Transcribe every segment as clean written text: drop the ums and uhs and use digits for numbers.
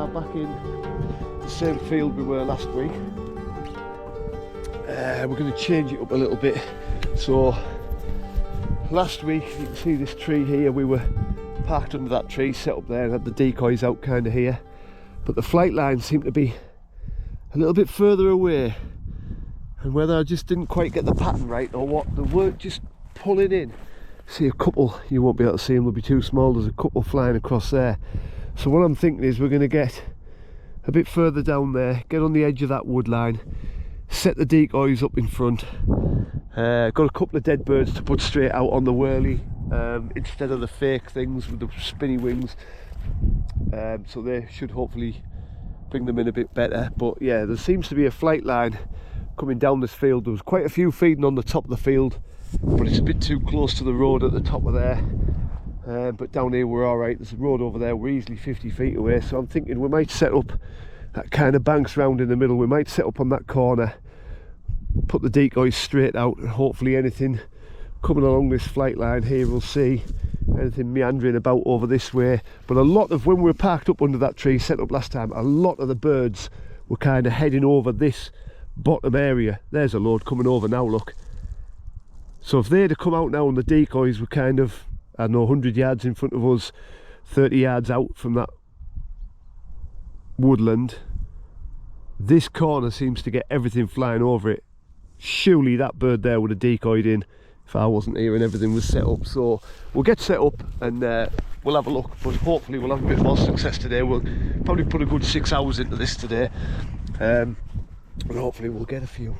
are back in the same field we were last week. We're going to change it up a little bit. So last week, you can see this tree here, we were parked under that tree, set up there and had the decoys out kind of here. But the flight lines seem to be a little bit further away. And whether I just didn't quite get the pattern right or what, they weren't just pulling in. See a couple, you won't be able to see them, they'll be too small, there's a couple flying across there. So what I'm thinking is we're going to get a bit further down there, get on the edge of that wood line, set the decoys up in front. Got a couple of dead birds to put straight out on the whirly instead of the fake things with the spinny wings. So they should hopefully bring them in a bit better. But yeah, there seems to be a flight line coming down this field. There was quite a few feeding on the top of the field, but it's a bit too close to the road at the top of there. But down here we're alright. There's a road over there, we're easily 50 feet away, so I'm thinking we might set up that kind of banks round in the middle. We might set up on that corner, put the decoys straight out, and hopefully anything coming along this flight line here, we'll see anything meandering about over this way. But a lot of, when we were parked up under that tree set up last time, a lot of the birds were kind of heading over this bottom area. There's a load coming over now, look. So if they'd have come out now and the decoys were kind of, I don't know, 100 yards in front of us, 30 yards out from that woodland, this corner seems to get everything flying over it. Surely that bird there would have decoyed in if I wasn't here and everything was set up. So we'll get set up and we'll have a look, but hopefully we'll have a bit more success today. We'll probably put a good 6 hours into this today, and hopefully we'll get a few.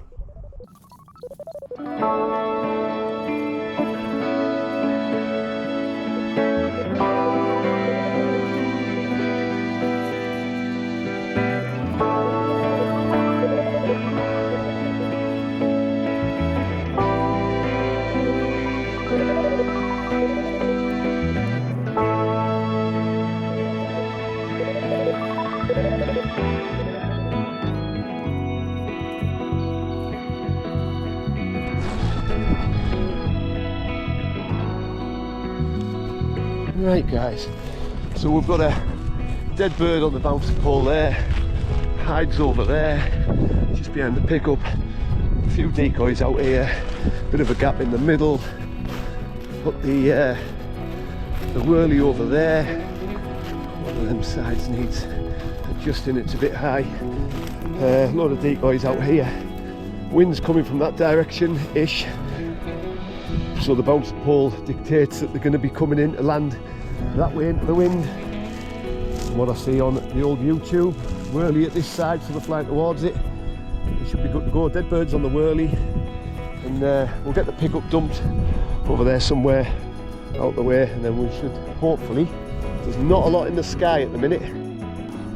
Right guys, so we've got a dead bird on the bouncer pole there, hides over there, just behind the pickup, a few decoys out here, bit of a gap in the middle, put the whirly over there. One of them sides needs adjusting, it's a bit high. A load of decoys out here, wind's coming from that direction-ish, so the bouncer pole dictates that they're going to be coming in to land that way into the wind. And what I see on the old YouTube, whirly at this side, so they're flying towards it. We should be good to go. Dead birds on the whirly, and we'll get the pickup dumped over there somewhere out the way, and then we should hopefully, there's not a lot in the sky at the minute,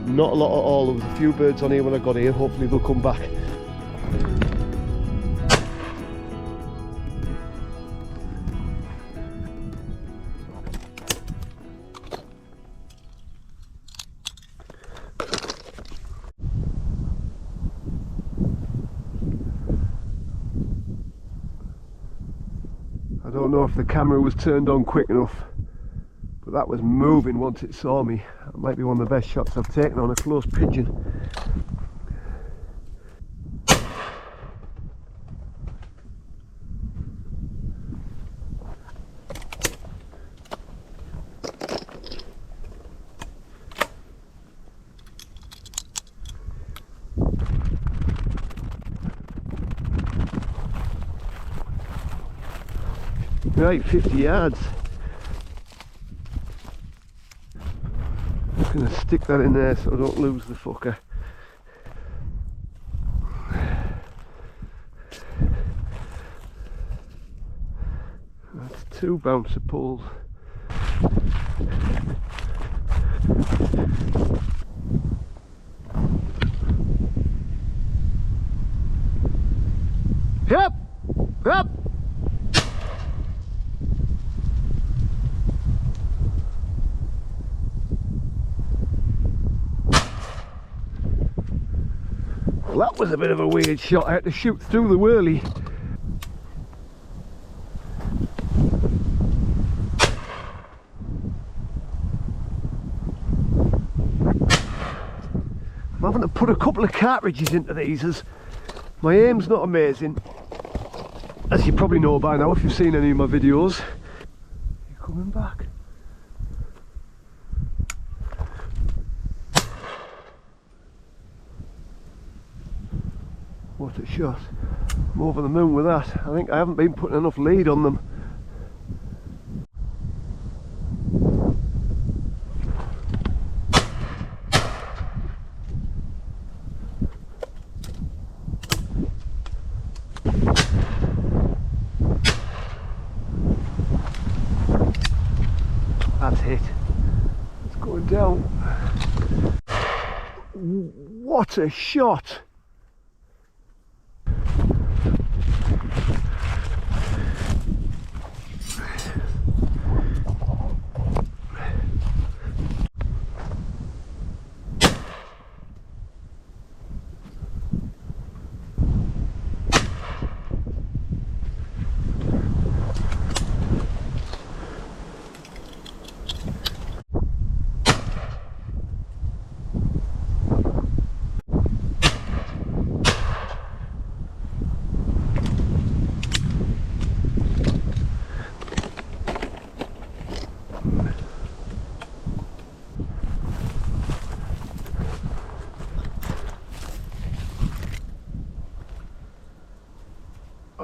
not a lot at all. There was a few birds on here when I got here, hopefully they'll come back. I don't know if the camera was turned on quick enough, but that was moving once it saw me. That might be one of the best shots I've taken on a close pigeon. Right, 50 yards. I'm going to stick that in there so I don't lose the fucker. That's 2 bouncer poles. Yep! Yep! Well, that was a bit of a weird shot. I had to shoot through the whirly. having to put a couple of cartridges into these as my aim's not amazing, as you probably know by now if you've seen any of my videos. You coming back? What a shot. I'm over the moon with that. I think I haven't been putting enough lead on them. That's hit. It's going down. What a shot!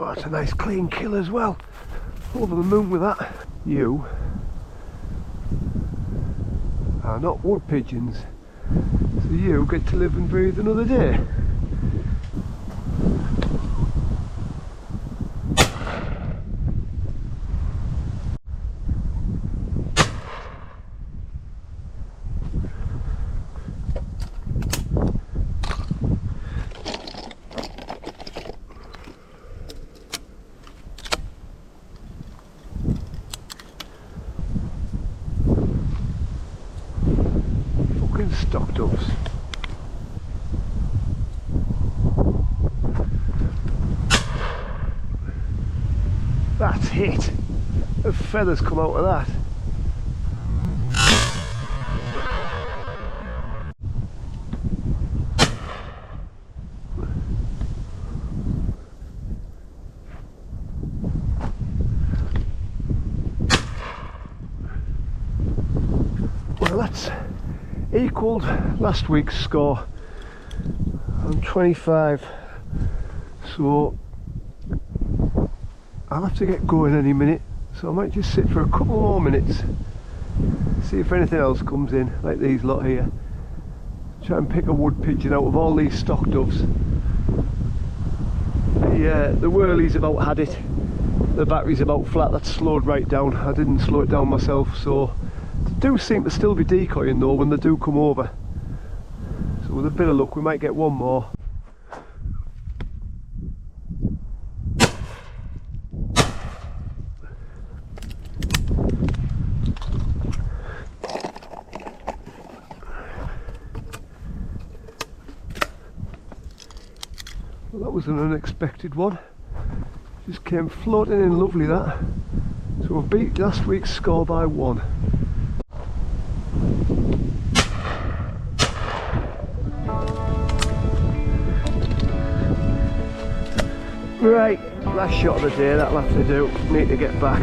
Oh, that's a nice clean kill as well. Over the moon with that. You are not wood pigeons, so you get to live and breathe another day. Stock doves. That's hit. The feathers come out of that. Well, that's equalled last week's score. I'm 25, so I'll have to get going any minute, so I might just sit for a couple more minutes, see if anything else comes in, like these lot here. Try and pick a wood pigeon out of all these stock doves. The whirly's about had it, the battery's about flat, that's slowed right down. I didn't slow it down myself, so do seem to still be decoying though when they do come over, so with a bit of luck we might get one more. Well, that was an unexpected one, just came floating in lovely that, so we've beat last week's score by 1. Right, last shot of the day, that'll have to do. Need to get back.